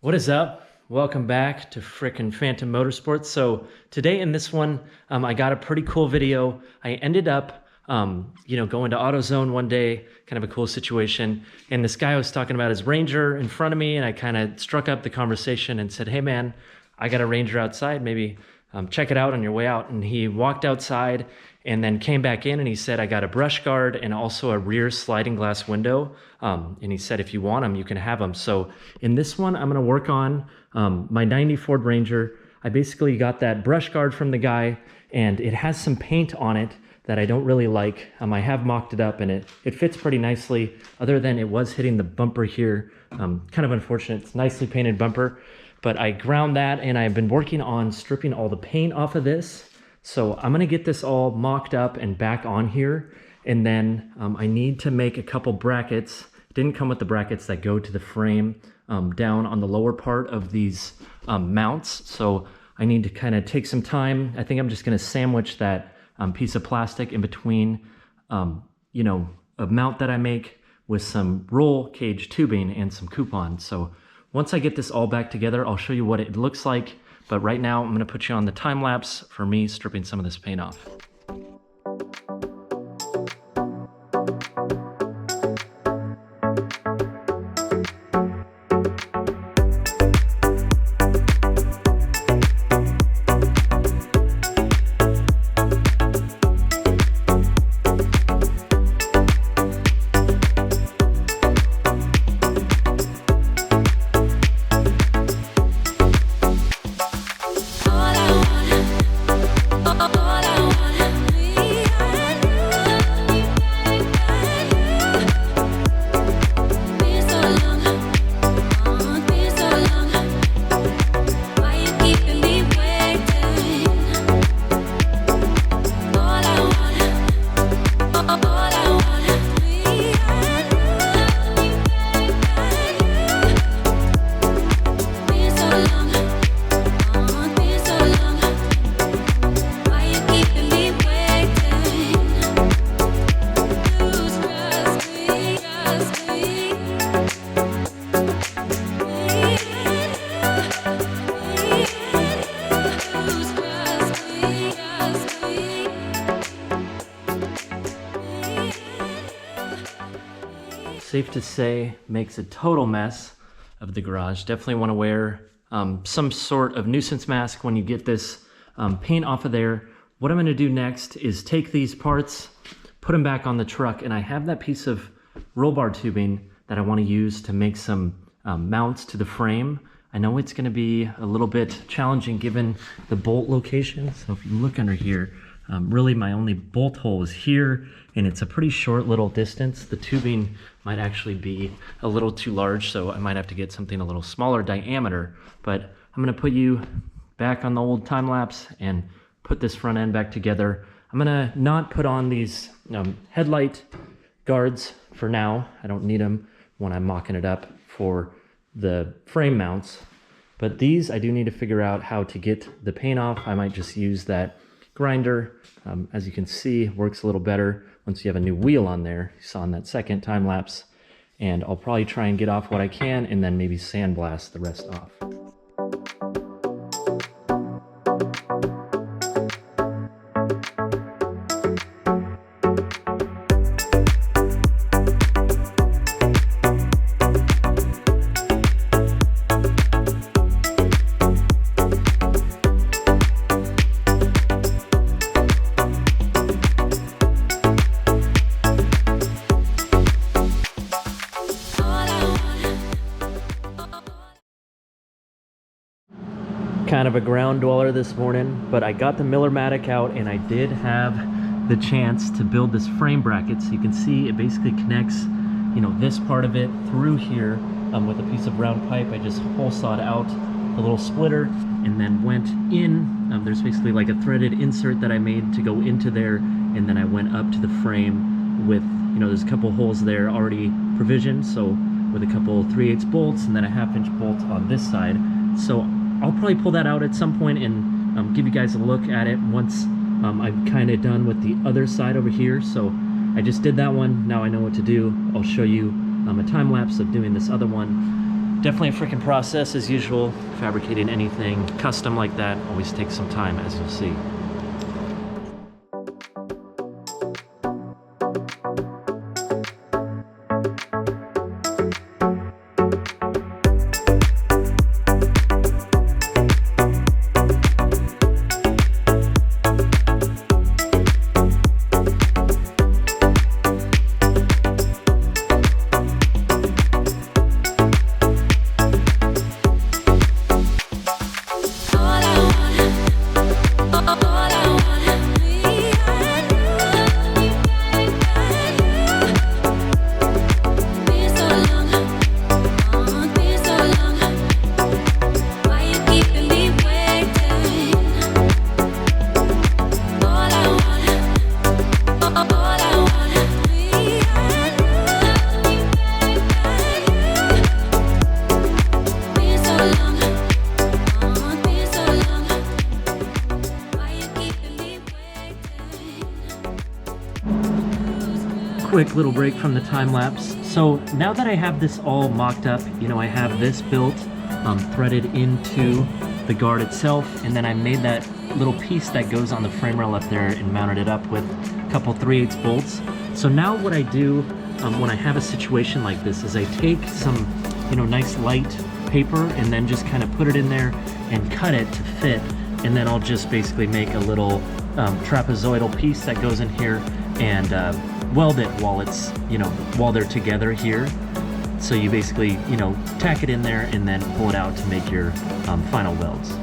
What is up? Welcome back to frickin' Phantom Motorsports. So today in this one, I got a pretty cool video. I ended up, going to AutoZone one day, kind of a cool situation. And this guy was talking about his Ranger in front of me, and I kind of struck up the conversation and said, hey man, I got a Ranger outside, maybe check it out on your way out. And he walked outside and then came back in and he said, I got a brush guard and also a rear sliding glass window. And he said, if you want them, you can have them. So in this one, I'm gonna work on my 90 Ford Ranger. I basically got that brush guard from the guy and it has some paint on it that I don't really like. I have mocked it up and it fits pretty nicely, other than it was hitting the bumper here. Kind of unfortunate. It's nicely painted bumper, but I ground that and I've been working on stripping all the paint off of this. So I'm gonna get this all mocked up and back on here. And then I need to make a couple brackets. Didn't come with the brackets that go to the frame down on the lower part of these mounts. So I need to kind of take some time. I think I'm just gonna sandwich that piece of plastic in between, a mount that I make with some roll cage tubing and some coupon. So once I get this all back together, I'll show you what it looks like. But right now, I'm gonna put you on the time lapse for me stripping some of this paint off. Safe to say, makes a total mess of the garage. Definitely want to wear some sort of nuisance mask when you get this paint off of there. What I'm going to do next is take these parts, put them back on the truck, and I have that piece of roll bar tubing that I want to use to make some mounts to the frame. I know it's going to be a little bit challenging given the bolt location. So if you look under here, really my only bolt hole is here, and it's a pretty short little distance. The tubing might actually be a little too large, so I might have to get something a little smaller diameter. But I'm gonna put you back on the old time lapse and put this front end back together. I'm gonna not put on these headlight guards for now. I don't need them when I'm mocking it up for the frame mounts. But these, I do need to figure out how to get the paint off. I might just use that grinder. As you can see, works a little better once you have a new wheel on there. You saw in that second time lapse. And I'll probably try and get off what I can and then maybe sandblast the rest off. Kind of a ground dweller this morning, but I got the Miller-Matic out and I did have the chance to build this frame bracket. So you can see it basically connects, this part of it through here with a piece of round pipe. I just hole sawed out the little splitter and then went in. There's basically like a threaded insert that I made to go into there, and then I went up to the frame with, there's a couple holes there already provisioned, so with a couple 3/8 bolts and then a 1/2 inch bolt on this side. So I'll probably pull that out at some point and give you guys a look at it once I'm kind of done with the other side over here. So I just did that one. Now I know what to do. I'll show you a time lapse of doing this other one. Definitely a freaking process as usual. Fabricating anything custom like that always takes some time, as you'll see. Quick little break from the time lapse. So now that I have this all mocked up, you know, I have this built, threaded into the guard itself, and then I made that little piece that goes on the frame rail up there and mounted it up with a couple 3/8 bolts. So now what I do when I have a situation like this is I take some, you know, nice light paper and then just kind of put it in there and cut it to fit, and then I'll just basically make a little trapezoidal piece that goes in here and weld it while it's, you know, while they're together here. So you basically, you know, tack it in there and then pull it out to make your final welds.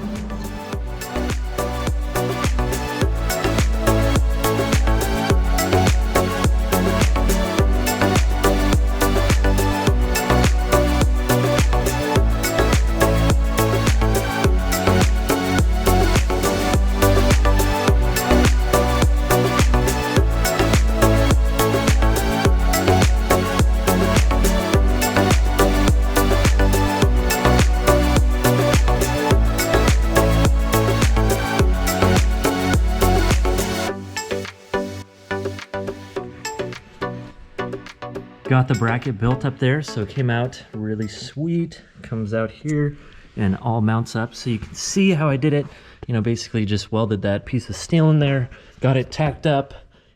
Got the bracket built up there, so it came out really sweet. Comes out here and all mounts up, so you can see how I did it. You know, basically just welded that piece of steel in there, got it tacked up,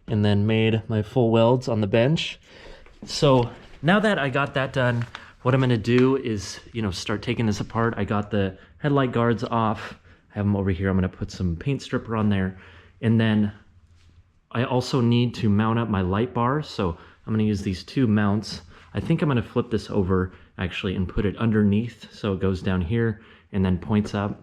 and then made my full welds on the bench. So now that I got that done, what I'm gonna do is, you know, start taking this apart. I got the headlight guards off. I have them over here. I'm gonna put some paint stripper on there, and then I also need to mount up my light bar. So I'm gonna use these two mounts. I think I'm gonna flip this over actually and put it underneath so it goes down here and then points up.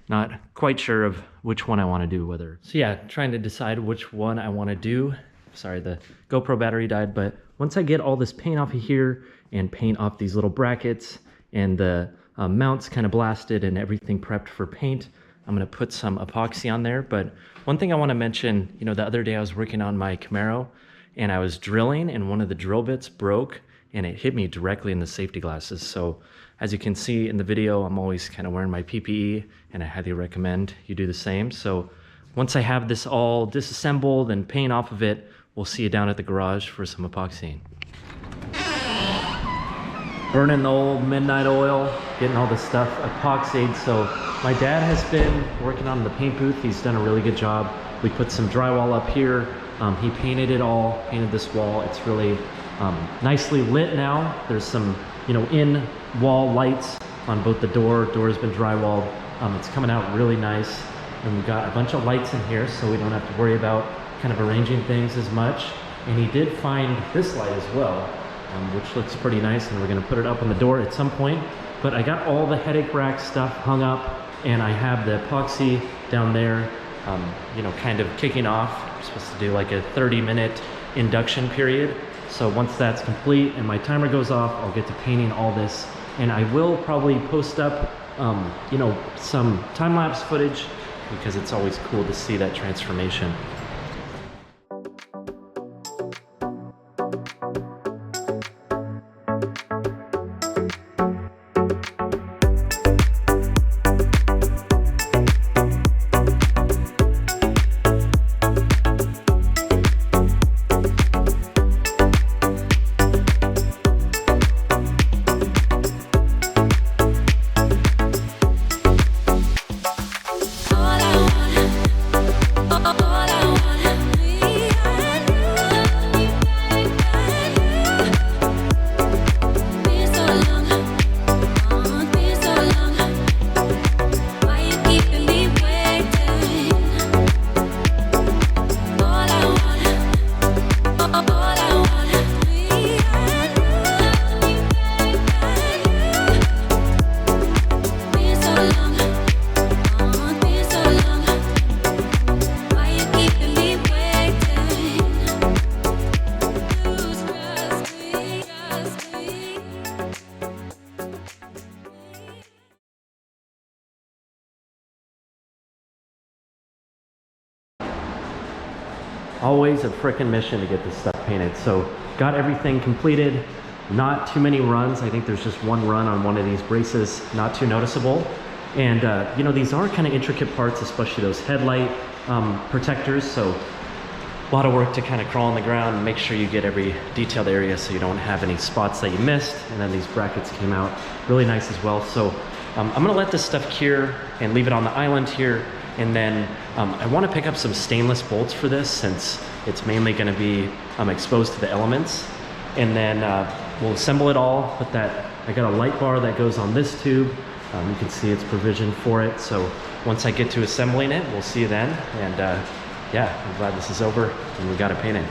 Not quite sure of which one I wanna do, whether. So yeah, trying to decide which one I wanna do. Sorry, the GoPro battery died, but once I get all this paint off of here and paint off these little brackets and the mounts kind of blasted and everything prepped for paint, I'm gonna put some epoxy on there. But one thing I wanna mention, you know, the other day I was working on my Camaro and I was drilling and one of the drill bits broke and it hit me directly in the safety glasses. So as you can see in the video, I'm always kind of wearing my PPE and I highly recommend you do the same. So once I have this all disassembled and paint off of it, we'll see you down at the garage for some epoxying. Burning the old midnight oil, getting all this stuff epoxied. So my dad has been working on the paint booth. He's done a really good job. We put some drywall up here. He painted it all, painted this wall. It's really nicely lit now. There's some, you know, in-wall lights on both the door. Door's been drywalled. It's coming out really nice. And we've got a bunch of lights in here, so we don't have to worry about kind of arranging things as much. And he did find this light as well, which looks pretty nice, and we're gonna put it up on the door at some point. But I got all the headache rack stuff hung up, and I have the epoxy down there, you know, kind of kicking off. We're supposed to do like a 30-minute induction period. So once that's complete and my timer goes off, I'll get to painting all this. And I will probably post up, you know, some time-lapse footage because it's always cool to see that transformation. always a frickin' mission to get this stuff painted. So got everything completed. Not too many runs. I think there's just one run on one of these braces, not too noticeable. And you know, these are kind of intricate parts, especially those headlight protectors. So a lot of work to kind of crawl on the ground and make sure you get every detailed area so you don't have any spots that you missed. And then these brackets came out really nice as well. So I'm gonna let this stuff cure and leave it on the island here. And then I want to pick up some stainless bolts for this, since it's mainly going to be exposed to the elements. And then we'll assemble it all. Put that, I got a light bar that goes on this tube. You can see it's provisioned for it. So once I get to assembling it, we'll see you then. And yeah, I'm glad this is over and we got it painted.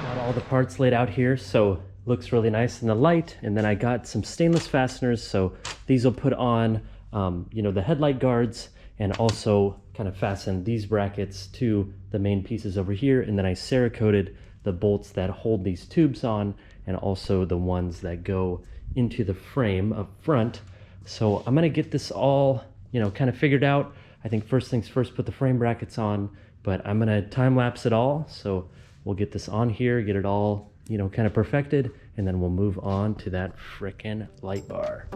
Got all the parts laid out here, so looks really nice in the light. And then I got some stainless fasteners, so these will put on you know, the headlight guards, and also kind of fasten these brackets to the main pieces over here. And then I Cerakoted the bolts that hold these tubes on, and also the ones that go into the frame up front. So I'm gonna get this all, you know, kind of figured out. I think first things first, put the frame brackets on, but I'm gonna time lapse it all. So we'll get this on here, get it all, you know, kind of perfected, and then we'll move on to that frickin' light bar.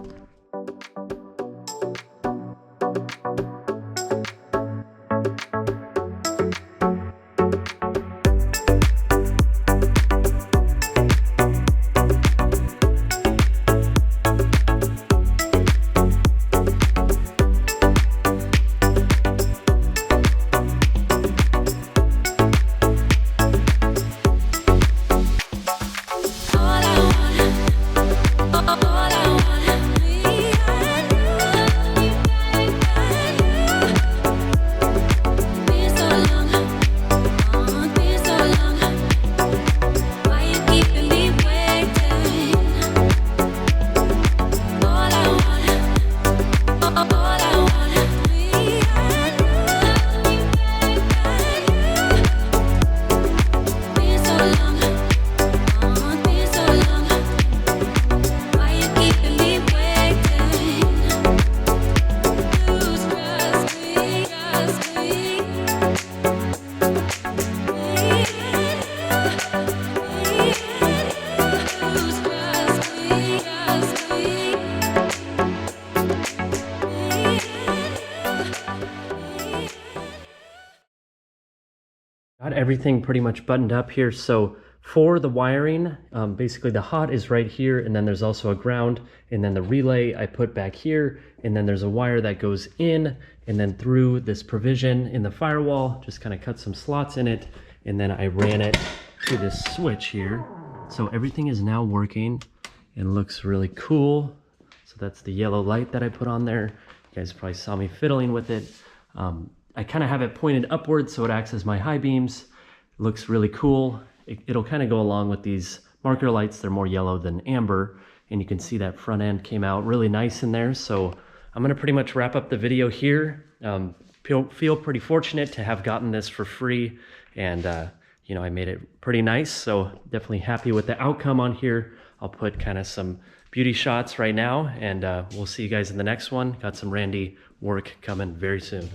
Got everything pretty much buttoned up here. So for the wiring, basically the hot is right here, and then there's also a ground, and then the relay I put back here, and then there's a wire that goes in and then through this provision in the firewall, just kind of cut some slots in it, and then I ran it to this switch here. So everything is now working and looks really cool. So that's the yellow light that I put on there. You guys probably saw me fiddling with it. I kind of have it pointed upwards so it acts as my high beams. It looks really cool. It'll kind of go along with these marker lights. They're more yellow than amber, and you can see that front end came out really nice in there. So I'm gonna pretty much wrap up the video here. Feel pretty fortunate to have gotten this for free, and you know, I made it pretty nice, so definitely happy with the outcome on here. I'll put kind of some beauty shots right now, and we'll see you guys in the next one. Got some Randy work coming very soon.